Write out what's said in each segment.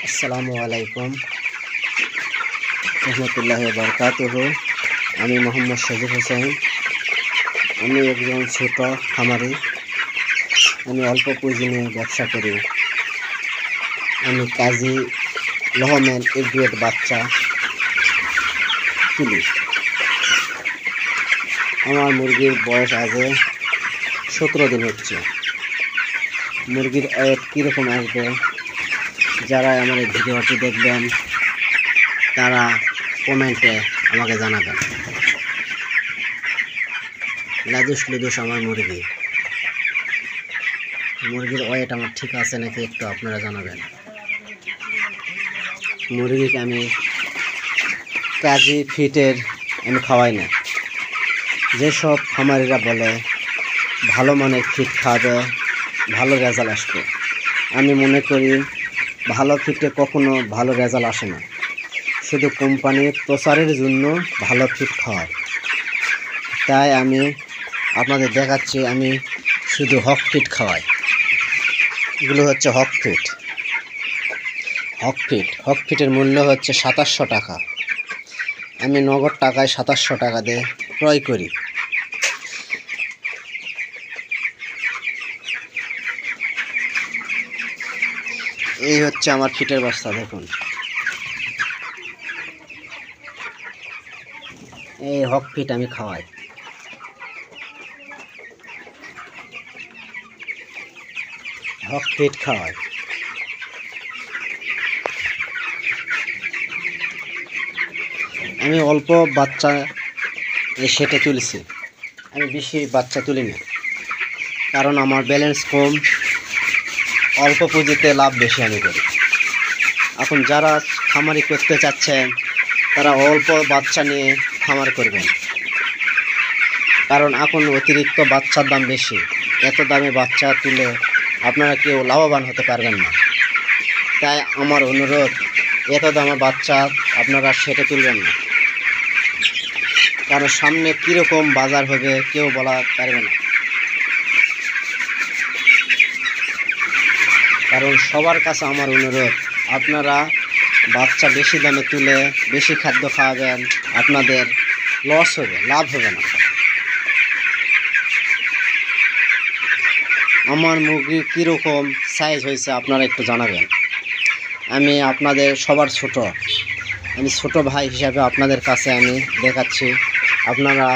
আসসালামু আলাইকুম রহমতুল্লাহি ওয়া বারাকাতুহু। আমি মোহাম্মদ সজিব হোসেন। আমি একজন ছোট খামারি। আমি অল্প পুঁজি নিয়ে ব্যবসা করি। আমি কাজী লহমের এগ্রেড বাচ্চা তুলি। আমার মুরগির বয়স আগে 17 দিন হচ্ছে। মুরগির ওয়েট কীরকম আসবে, যারা আমার এই ভিডিওটি দেখবেন তারা কমেন্টে আমাকে জানাবেন। লাদুস আমার মুরগির ওয়েট আমার ঠিক আছে নাকি একটু আপনারা জানাবেন। মুরগিকে আমি কাজী ফিটের আমি খাওয়াই না। যেসব খামারিরা বলে ভালো মানের ফিট খাওয়াবে ভালো রেজাল্ট আসবে, আমি মনে করি ভালো ফিটে কখনো ভালো রেজাল্ট আসে না। শুধু কোম্পানির প্রচারের জন্য ভালো ফিট খাওয়ায়। তাই আমি আপনাদের দেখাচ্ছি, আমি শুধু হক ফিট খাওয়াই। এগুলো হচ্ছে হক ফিটের মূল্য হচ্ছে 2700 টাকা। আমি নগদ টাকায় 2700 টাকা দিয়ে ক্রয় করি। এই হচ্ছে আমার ফিটের বস্তা, দেখুন। এই হক ফিট আমি খাওয়াই। হক ফিট খাওয়াই। আমি অল্প বাচ্চা সেটা তুলেছি, আমি বেশি বাচ্চা তুলি না, কারণ আমার ব্যালেন্স কম। অল্প পুঁজিতে লাভ বেশি আমি করি। এখন যারা খামারি করতে চাচ্ছেন তারা অল্প বাচ্চা নিয়ে খামার করবেন, কারণ এখন অতিরিক্ত বাচ্চার দাম বেশি। এত দামে বাচ্চা তুলে আপনারা কেউ লাভবান হতে পারবেন না। তাই আমার অনুরোধ, এত দামে বাচ্চা আপনারা সেটা তুলবেন না, কারণ সামনে কীরকম বাজার হবে কেউ বলা পারবে না। কারণ সবার কাছে আমার অনুরোধ, আপনারা বাচ্চা বেশি দামে তুলে বেশি খাদ্য খাওয়াবেন, আপনাদের লস হবে, লাভ হবে না। আমার মুরগি কীরকম সাইজ হয়েছে আপনারা একটু জানাবেন। আমি আপনাদের সবার ছোট, আমি ছোট ভাই হিসাবে আপনাদের কাছে আমি দেখাচ্ছি, আপনারা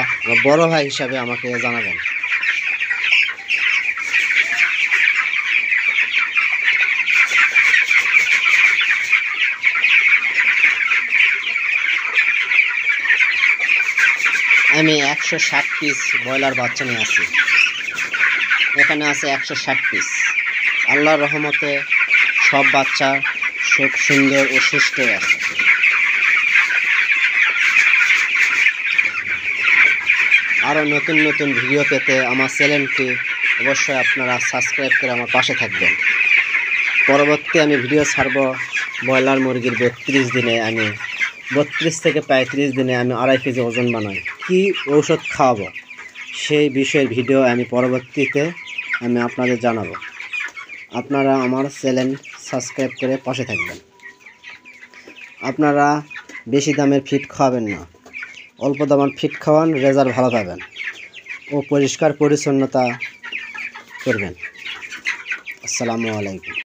বড় ভাই হিসাবে আমাকে জানাবেন। আমি 160 পিস ব্রয়লার বাচ্চা নিয়ে আসি। এখানে আছে 160 পিস। আল্লাহর রহমতে সব বাচ্চা খুব সুন্দর ও সুস্থ আছে। আরও নতুন নতুন ভিডিও পেতে আমার চ্যানেলটি অবশ্যই আপনারা সাবস্ক্রাইব করে আমার পাশে থাকবেন। পরবর্তী আমি ভিডিও ছাড়ব ব্রয়লার মুরগির 32 দিনে, আমি 32 থেকে 35 দিনে আমি 2.5 কেজি ওজন বানাই। কি ঔষধ খাওয়াবো সেই বিষয়ের ভিডিও আমি পরবর্তীতে আমি আপনাদের জানাবো। আপনারা আমার চ্যানেল সাবস্ক্রাইব করে পাশে থাকবেন। আপনারা বেশি দামের ফিট খাওয়াবেন না, অল্প দামের ফিট খাওয়ান, রেজাল্ট ভালো পাবেন ও পরিষ্কার পরিচ্ছন্নতা করবেন। আসসালামু আলাইকুম।